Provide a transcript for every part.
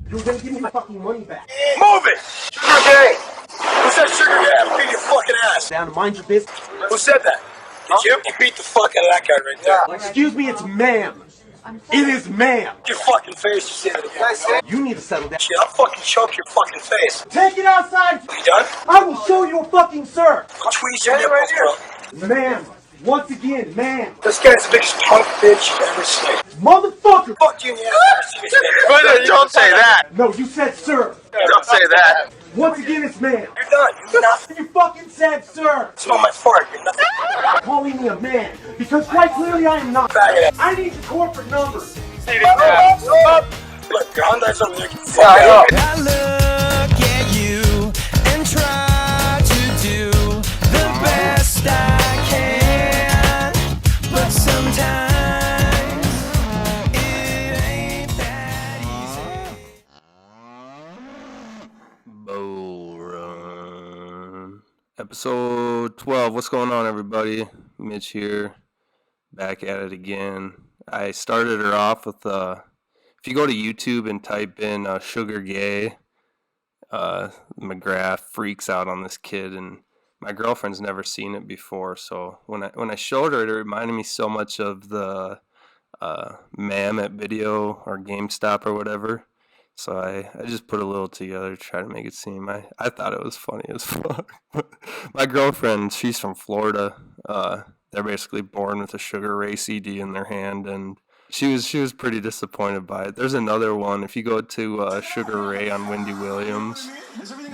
You're gonna give me my fucking money back. Move it! Sugar gay! Who said sugar gay? I'll beat your fucking ass. Down, mind your business. Who said that? Did you? You beat the fuck out of that guy right there. Excuse me, it's ma'am. It is ma'am. Your fucking face, you say that again. You need to settle down. Shit, I'll fucking choke your fucking face. Take it outside. You done? I will show you a fucking sir. I'll tweeze your nipples, bro. Ma'am. Once again, ma'am. This guy's the biggest punk bitch you've ever seen. Motherfucker. Fuck you in the ass. I've ever seen this Brother, don't say that. No, you said sir. Don't say that. Once again, it's ma'am. You're done. You're nothing. You fucking said sir. Smell my fart. You're nothing. Calling me a man. Because quite clearly I am not. Faggot. I need your corporate number. Look, your Hyundai's over there. Get the fuck out. I look at you and try to do the best I can, but sometimes it ain't that easy. Bull Run. Episode 12. What's going on, everybody? Mitch here. Back at it again. I started her off with, if you go to YouTube and type in Sugar Gay, McGrath freaks out on this kid, and my girlfriend's never seen it before, so when I showed her it, reminded me so much of the ma'am at Video or GameStop or whatever. So I just put a little together to try to make it seem. I thought it was funny as fuck. My girlfriend, she's from Florida. They're basically born with a Sugar Ray CD in their hand, and she was pretty disappointed by it. There's another one. If you go to Sugar Ray on Wendy Williams,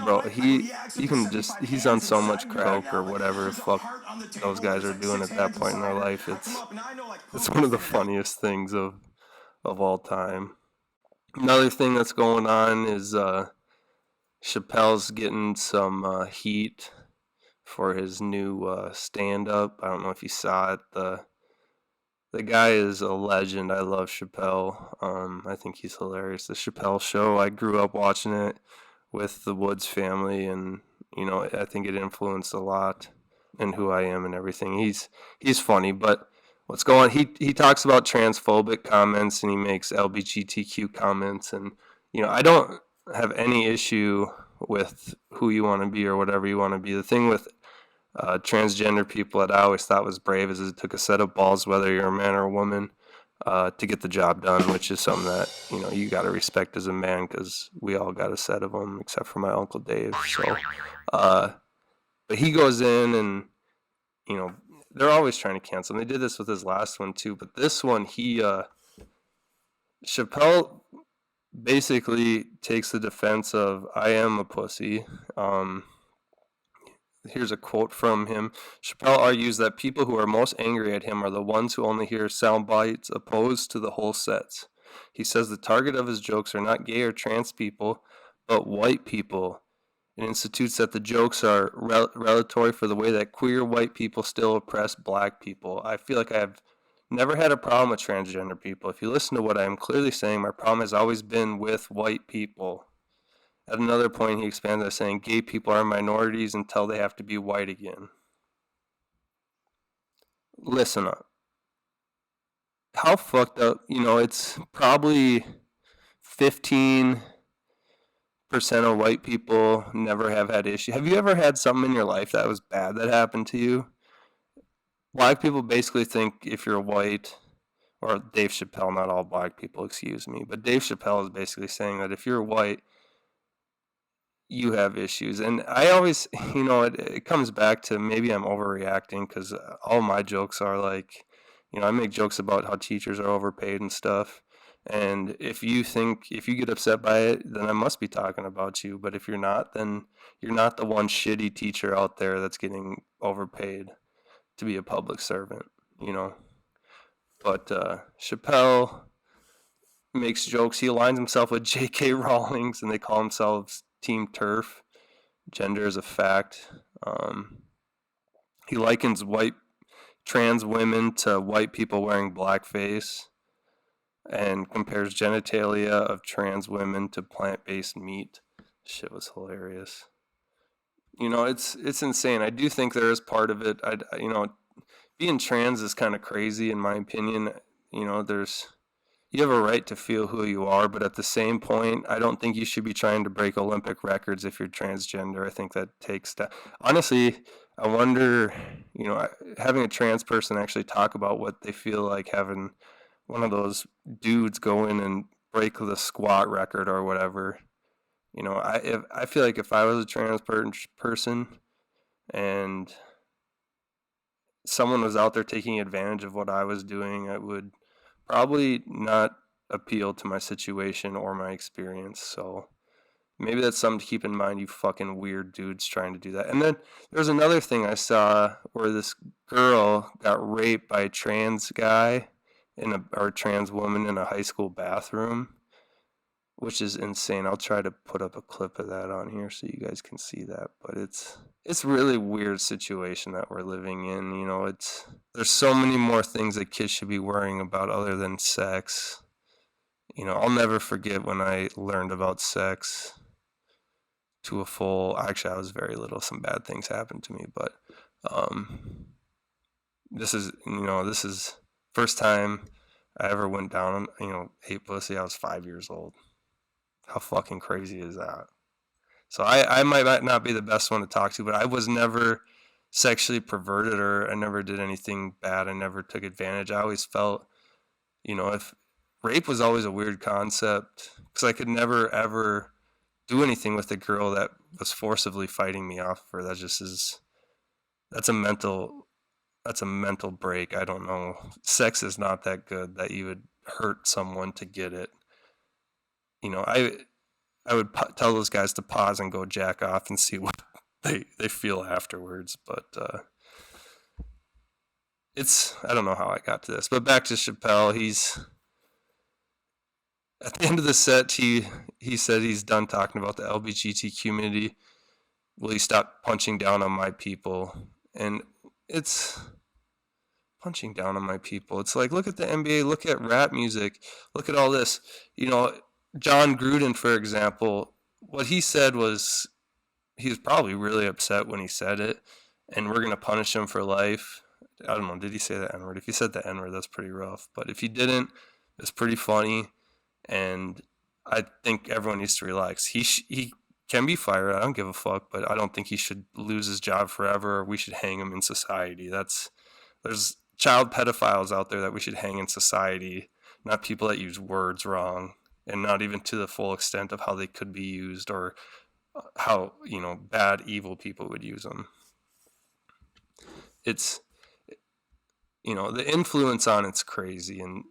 bro, he's on so much crack or whatever the fuck those guys are doing at that point in their life. It's one of the funniest things of all time. Another thing that's going on is Chappelle's getting some heat for his new stand-up. I don't know if you saw it. The guy is a legend. I love Chappelle. I think he's hilarious. The Chappelle Show, I grew up watching it with the Woods family, and I think it influenced a lot in who I am and everything. He's funny, but what's going on? He talks about transphobic comments, and he makes LBGTQ comments, and I don't have any issue with who you want to be or whatever you want to be. The thing with transgender people that I always thought was brave is it took a set of balls, whether you're a man or a woman, to get the job done, which is something that you got to respect as a man, because we all got a set of them except for my Uncle Dave. So but he goes in and they're always trying to cancel him. They did this with his last one too, but this one Chappelle basically takes the defense of, I am a pussy. Here's a quote from him. Chappelle argues that people who are most angry at him are the ones who only hear sound bites opposed to the whole sets. He says the target of his jokes are not gay or trans people, but white people, and institutes that the jokes are relatory for the way that queer white people still oppress black people. I feel like I have never had a problem with transgender people. If you listen to what I am clearly saying, my problem has always been with white people. At another point, he expands by saying gay people are minorities until they have to be white again. Listen up. How fucked up, it's probably 15% of white people never have had issues. Have you ever had something in your life that was bad that happened to you? Black people basically think if you're white, or Dave Chappelle, not all black people, excuse me, but Dave Chappelle is basically saying that if you're white, you have issues. And I always, it comes back to maybe I'm overreacting, because all my jokes are like, I make jokes about how teachers are overpaid and stuff. And if you get upset by it, then I must be talking about you. But if you're not, then you're not the one shitty teacher out there that's getting overpaid to be a public servant, But Chappelle makes jokes. He aligns himself with J.K. Rowling, and they call themselves Team TERF. Gender is a fact. He likens white trans women to white people wearing blackface, and compares genitalia of trans women to plant-based meat. Shit was hilarious. It's insane. I do think there is part of it. Being trans is kind of crazy in my opinion. You you have a right to feel who you are, but at the same point, I don't think you should be trying to break Olympic records if you're transgender. I think that takes that. Honestly, I wonder, having a trans person actually talk about what they feel like having one of those dudes go in and break the squat record or whatever. I feel like if I was a person and someone was out there taking advantage of what I was doing, I would probably not appeal to my situation or my experience. So maybe that's something to keep in mind, you fucking weird dudes trying to do that. And then there's another thing I saw where this girl got raped by a trans guy or a trans woman in a high school bathroom, which is insane. I'll try to put up a clip of that on here so you guys can see that. But it's really weird situation that we're living in. There's so many more things that kids should be worrying about other than sex. I'll never forget when I learned about sex to a full. Actually, I was very little. Some bad things happened to me, but this is first time I ever went down. Ate pussy. I was 5 years old. How fucking crazy is that? So I might not be the best one to talk to, but I was never sexually perverted or I never did anything bad. I never took advantage. I always felt, if rape was always a weird concept because I could never ever do anything with a girl that was forcibly fighting me off her. That's a mental break. I don't know. Sex is not that good that you would hurt someone to get it. I would tell those guys to pause and go jack off and see what they feel afterwards. But I don't know how I got to this. But back to Chappelle, at the end of the set, he said he's done talking about the LBGTQ community. Will you stop punching down on my people? And it's punching down on my people. It's like, look at the NBA, look at rap music, look at all this. John Gruden, for example, what he said was he was probably really upset when he said it, and we're going to punish him for life. I don't know, did he say the N-word? If he said the N-word, that's pretty rough. But if he didn't, it's pretty funny, and I think everyone needs to relax. He can be fired, I don't give a fuck, but I don't think he should lose his job forever, or we should hang him in society. There's child pedophiles out there that we should hang in society, not people that use words wrong. And not even to the full extent of how they could be used or how, bad, evil people would use them. It's, the influence on it's crazy. And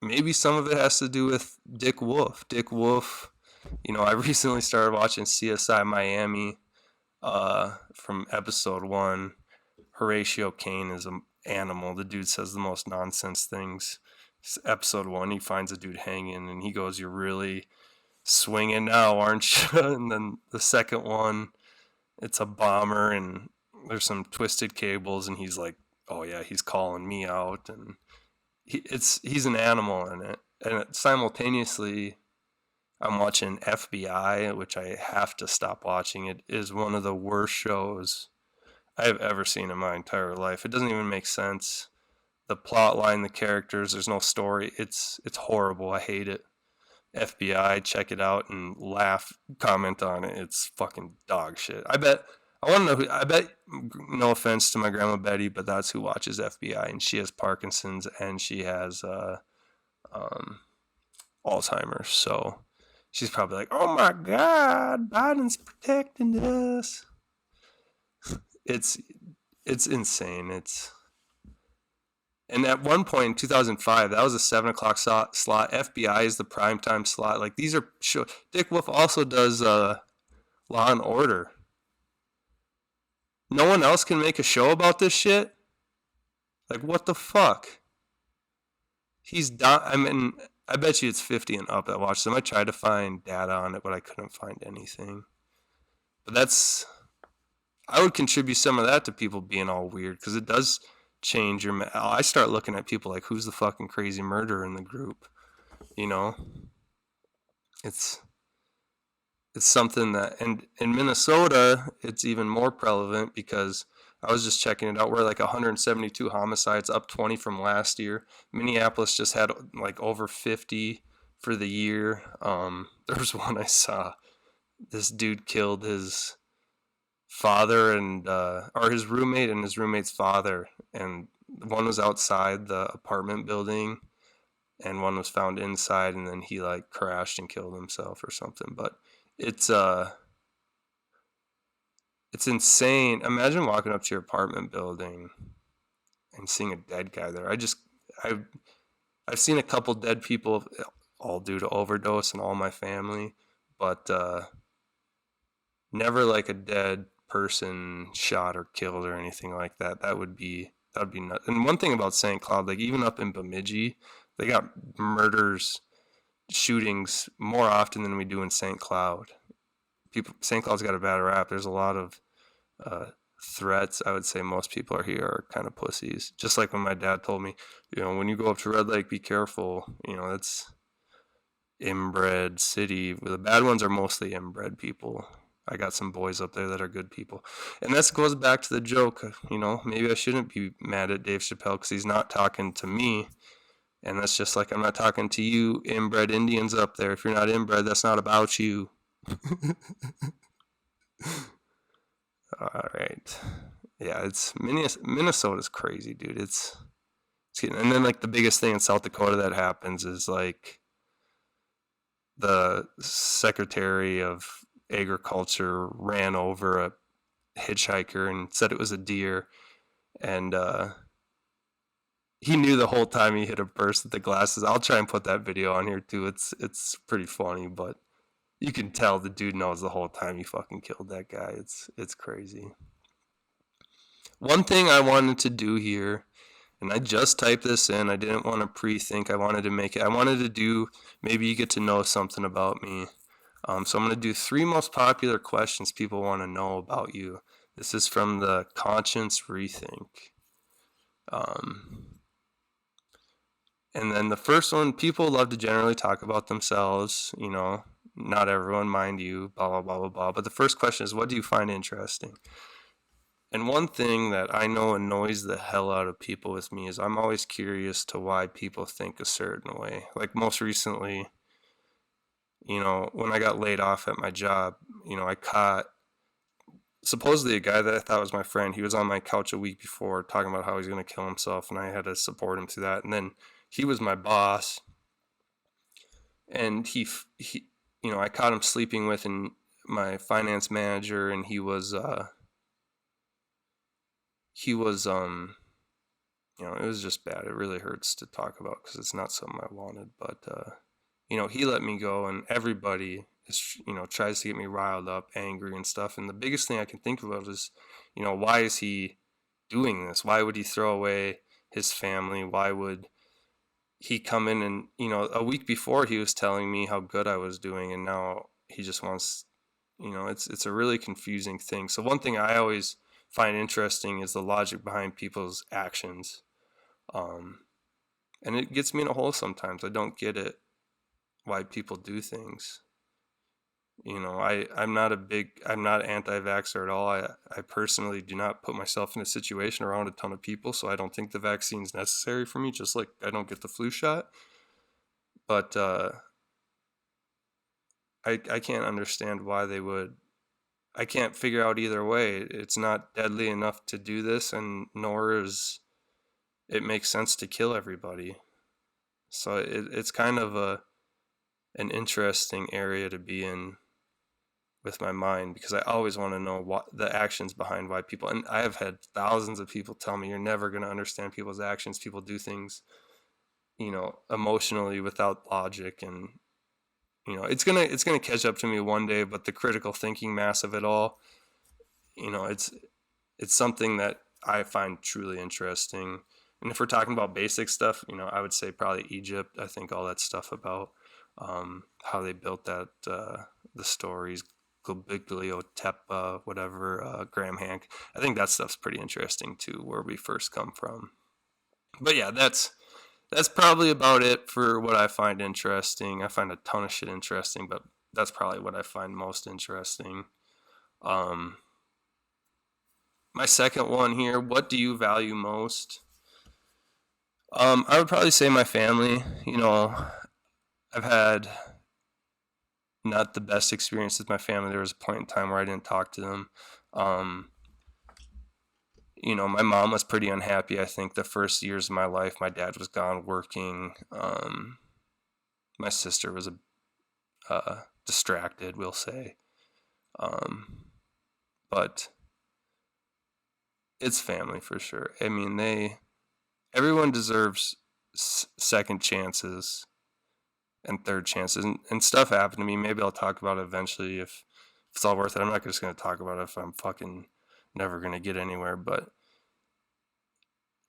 maybe some of it has to do with Dick Wolf. Dick Wolf, I recently started watching CSI Miami from episode 1. Horatio Kane is an animal. The dude says the most nonsense things. Episode 1, he finds a dude hanging and he goes, "You're really swinging now, aren't you?" And then the second one, it's a bomber and there's some twisted cables and he's like, "Oh yeah, he's calling me out." And he's an animal in it. And simultaneously, I'm watching FBI, which I have to stop watching. It is one of the worst shows I've ever seen in my entire life. It doesn't even make sense. The plot line, the characters, there's no story. It's horrible. I hate it. FBI, check it out and laugh, comment on it. It's fucking dog shit. I bet, no offense to my grandma Betty, but that's who watches FBI, and she has Parkinson's and she has Alzheimer's. So she's probably like, "Oh my God, Biden's protecting us." It's insane. And at one point in 2005, that was a 7 o'clock slot. FBI is the primetime slot. Like, these are shows. Dick Wolf also does Law and Order. No one else can make a show about this shit? Like, what the fuck? I bet you it's 50 and up that watch them. I tried to find data on it, but I couldn't find anything. But I would contribute some of that to people being all weird, because it does change your. I start looking at people like, who's the fucking crazy murderer in the group? It's something that, and in Minnesota, it's even more prevalent because I was just checking it out. We're like 172 homicides, up 20 from last year. Minneapolis just had like over 50 for the year. There was one I saw. This dude killed his father and or his roommate and his roommate's father, and one was outside the apartment building and one was found inside, and then he like crashed and killed himself or something. But it's it's insane. Imagine walking up to your apartment building and seeing a dead guy there. I've seen a couple dead people, all due to overdose, in all my family, but never like a dead person shot or killed or anything like that. That would be nuts. And one thing about St. Cloud, like even up in Bemidji, they got murders, shootings more often than we do in St. Cloud. St. Cloud's got a bad rap. There's a lot of threats. I would say most people here are kind of pussies. Just like when my dad told me, when you go up to Red Lake, be careful. That's inbred city. The bad ones are mostly inbred people. I got some boys up there that are good people. And this goes back to the joke, maybe I shouldn't be mad at Dave Chappelle because he's not talking to me. And that's just like I'm not talking to you inbred Indians up there. If you're not inbred, that's not about you. All right. Yeah, it's Minnesota's crazy, dude. It's and then like the biggest thing in South Dakota that happens is like the Secretary of Agriculture ran over a hitchhiker and said it was a deer, and he knew the whole time he hit a burst with the glasses. I'll try and put that video on here too. It's pretty funny, but you can tell the dude knows the whole time he fucking killed that guy. It's crazy. One thing I wanted to do here, and I just typed this in. I didn't want to pre-think. I wanted to make it. I wanted to do, maybe you get to know something about me. So I'm going to do 3 most popular questions people want to know about you. This is from the Conscience Rethink. And then the first one, people love to generally talk about themselves, not everyone, mind you, blah, blah, blah, blah, blah. But the first question is, what do you find interesting? And one thing that I know annoys the hell out of people with me is I'm always curious to why people think a certain way. Like most recently, when I got laid off at my job, I caught supposedly a guy that I thought was my friend. He was on my couch a week before talking about how he's going to kill himself, and I had to support him through that. And then he was my boss, and he I caught him sleeping with my finance manager, and he was it was just bad. It really hurts to talk about because it's not something I wanted, but he let me go, and everybody is, tries to get me riled up, angry and stuff. And the biggest thing I can think about is, why is he doing this? Why would he throw away his family? Why would he come in and, a week before he was telling me how good I was doing, and now he just wants, it's a really confusing thing. So one thing I always find interesting is the logic behind people's actions. And it gets me in a hole sometimes. I don't get it, why people do things. I'm not anti-vaxxer at all. I personally do not put myself in a situation around a ton of people, so I don't think the vaccine's necessary for me, just like I don't get the flu shot. But I can't understand why they would. I can't figure out either way. It's not deadly enough to do this, and nor is it makes sense to kill everybody. So it's kind of an interesting area to be in with my mind, because I always want to know what the actions behind why people, and I have had thousands of people tell me you're never going to understand people's actions. People do things, emotionally without logic, and it's going to catch up to me one day. But the critical thinking mass of it all, it's something that I find truly interesting. And if we're talking about basic stuff, I would say probably Egypt. I think all that stuff about how they built that, the stories, Göbekli Tepe, whatever, Graham Hank. I think that stuff's pretty interesting too, where we first come from. But yeah, that's probably about it for what I find interesting. I find a ton of shit interesting, but that's probably what I find most interesting. my second one here, what do you value most? I would probably say my family. You know, I've had not the best experience with my family. There was a point in time where I didn't talk to them. Um, you know, my mom was pretty unhappy. I think the first years of my life, my dad was gone working. My sister was distracted, we'll say. But it's family for sure. I mean, everyone deserves second chances and third chances, and stuff happened to me. Maybe I'll talk about it eventually if it's all worth it. I'm not just going to talk about it if I'm fucking never going to get anywhere, but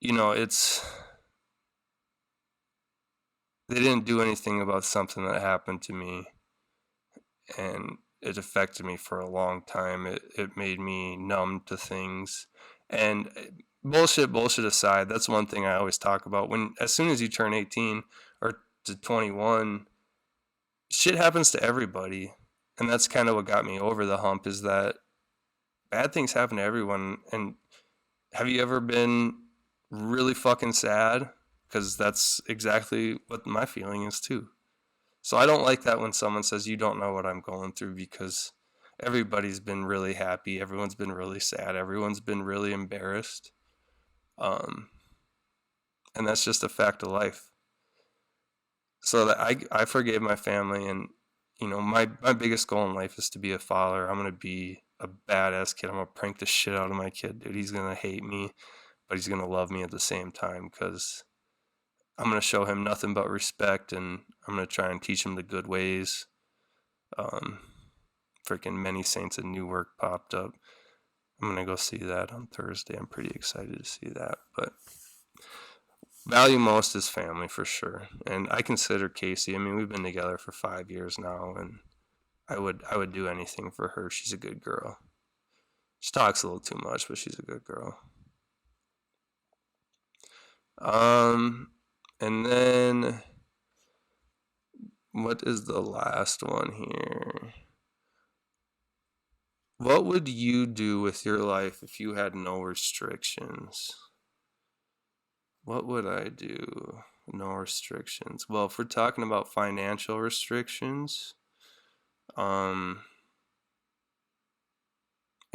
you know, they didn't do anything about something that happened to me, and it affected me for a long time. It made me numb to things. And bullshit aside, that's one thing I always talk about. As soon as you turn 18 or to 21, shit happens to everybody. And that's kind of what got me over the hump, is that bad things happen to everyone. And have you ever been really fucking sad? Because that's exactly what my feeling is too. So I don't like that when someone says you don't know what I'm going through, because everybody's been really happy, everyone's been really sad, everyone's been really embarrassed. And that's just a fact of life. So that I forgave my family, and you know, my biggest goal in life is to be a father. I'm gonna be a badass kid. I'm gonna prank the shit out of my kid, dude. He's gonna hate me, but he's gonna love me at the same time, because I'm going to show him nothing but respect, and I'm going to try and teach him the good ways. Freaking Many Saints of Newark popped up. I'm going to go see that on Thursday. I'm pretty excited to see that. But value most is family for sure. And I consider Casey, I mean, we've been together for 5 years now, and I would do anything for her. She's a good girl. She talks a little too much, but she's a good girl. And then, what is the last one here? What would you do with your life if you had no restrictions? What would I do? No restrictions. Well, if we're talking about financial restrictions, if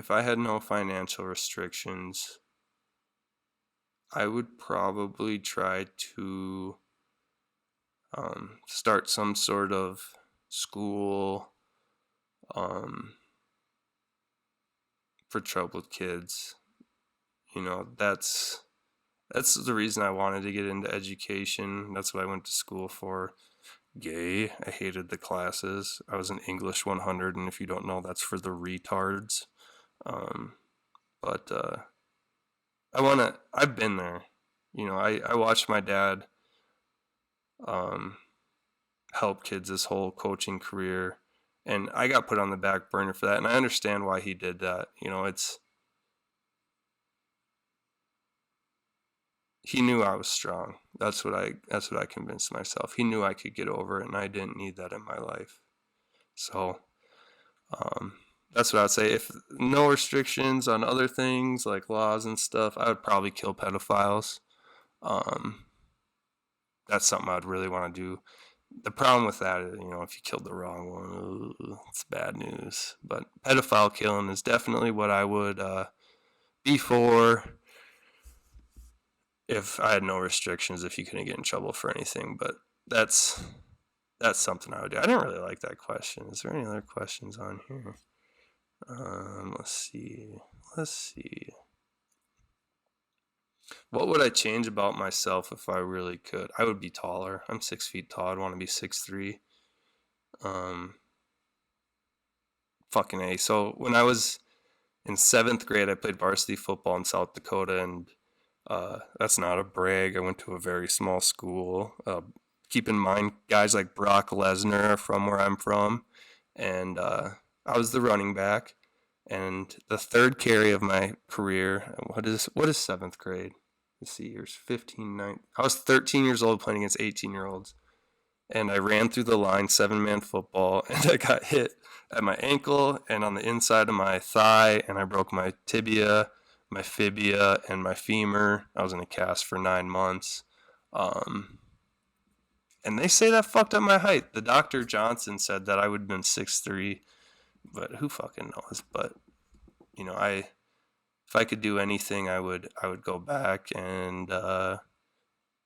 I had no financial restrictions, I would probably try to start some sort of school for troubled kids. You know, that's the reason I wanted to get into education. That's what I went to school for. Gay. I hated the classes. I was an English 100, and if you don't know, that's for the retards. But I've been there. You know, I watched my dad help kids his whole coaching career, and I got put on the back burner for that, and I understand why he did that. You know, he knew I was strong. That's what I convinced myself. He knew I could get over it, and I didn't need that in my life. So that's what I'd say. If no restrictions on other things like laws and stuff, I would probably kill pedophiles. That's something I'd really want to do. The problem with that is, you know, if you killed the wrong one, it's bad news. But pedophile killing is definitely what I would be for if I had no restrictions, if you couldn't get in trouble for anything. But that's something I would do. I didn't really like that question. Is there any other questions on here? Let's see. What would I change about myself if I really could? I would be taller. I'm 6 feet tall. I'd want to be 6'3". Fucking A. So when I was in 7th grade, I played varsity football in South Dakota, and that's not a brag. I went to a very small school. Keep in mind, guys like Brock Lesnar are from where I'm from, and I was the running back. And the third carry of my career, what is 7th grade? Let's see, here's 15, 9. I was 13 years old playing against 18-year-olds. And I ran through the line, 7-man football, and I got hit at my ankle and on the inside of my thigh, and I broke my tibia, my fibia and my femur. I was in a cast for 9 months. And they say that fucked up my height. The Dr. Johnson said that I would have been 6'3", but who fucking knows? But you know, if I could do anything, I would go back and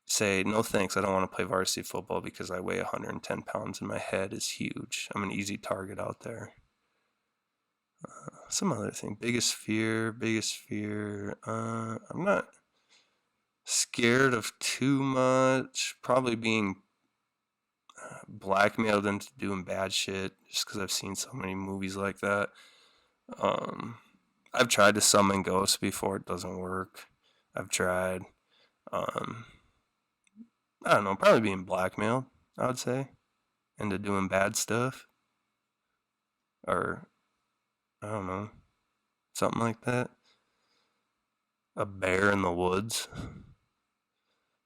say no thanks. I don't want to play varsity football because I weigh 110 pounds and my head is huge. I'm an easy target out there. Some other thing. Biggest fear. I'm not scared of too much. Probably being blackmailed into doing bad shit just because I've seen so many movies like that. I've tried to summon ghosts before. It doesn't work. I've tried. I don't know. Probably being blackmailed, I would say, into doing bad stuff. Or, I don't know, something like that. A bear in the woods.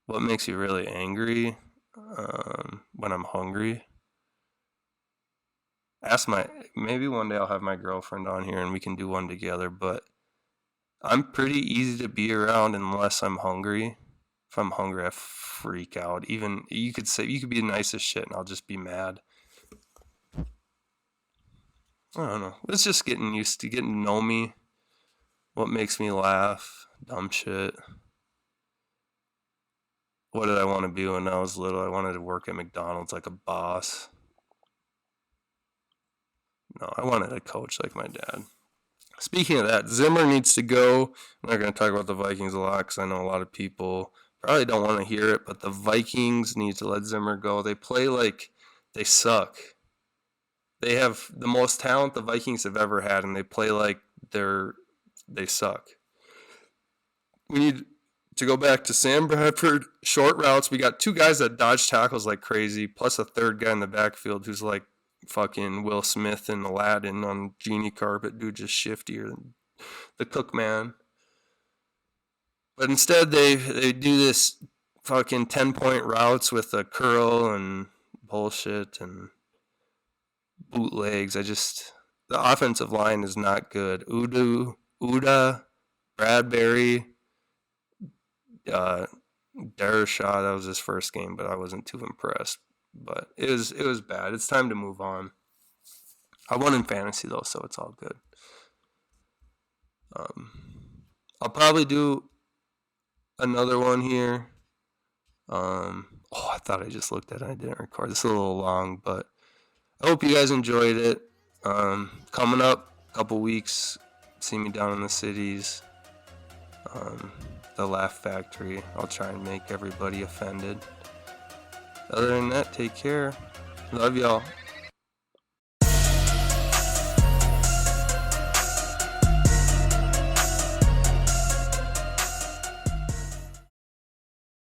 What makes you really angry? When I'm hungry. Maybe one day I'll have my girlfriend on here and we can do one together, but I'm pretty easy to be around unless I'm hungry. If I'm hungry, I freak out. Even you could be the nicest shit and I'll just be mad. I don't know. It's just getting used to getting to know me. What makes me laugh? Dumb shit. What did I want to be when I was little? I wanted to work at McDonald's like a boss. No, I wanted to coach like my dad. Speaking of that, Zimmer needs to go. I'm not going to talk about the Vikings a lot because I know a lot of people probably don't want to hear it, but the Vikings need to let Zimmer go. They play like they suck. They have the most talent the Vikings have ever had, and they play like they suck. We need to go back to Sam Bradford, short routes. We got 2 guys that dodge tackles like crazy, plus a 3rd guy in the backfield who's like fucking Will Smith and Aladdin on Genie Carpet. Dude, just shiftier than the Cook Man. But instead, they do this fucking 10-point routes with a curl and bullshit and bootlegs. The offensive line is not good. Uda, Bradbury, Darashaw, that was his first game, but I wasn't too impressed. But it was bad. It's time to move on. I won in fantasy though, so it's all good. I'll probably do another one here. I thought I just looked at it. I didn't record. This is a little long, but I hope you guys enjoyed it. Coming up, a couple weeks, see me down in the cities. The Laugh Factory. I'll try and make everybody offended. Other than that, take care. Love y'all.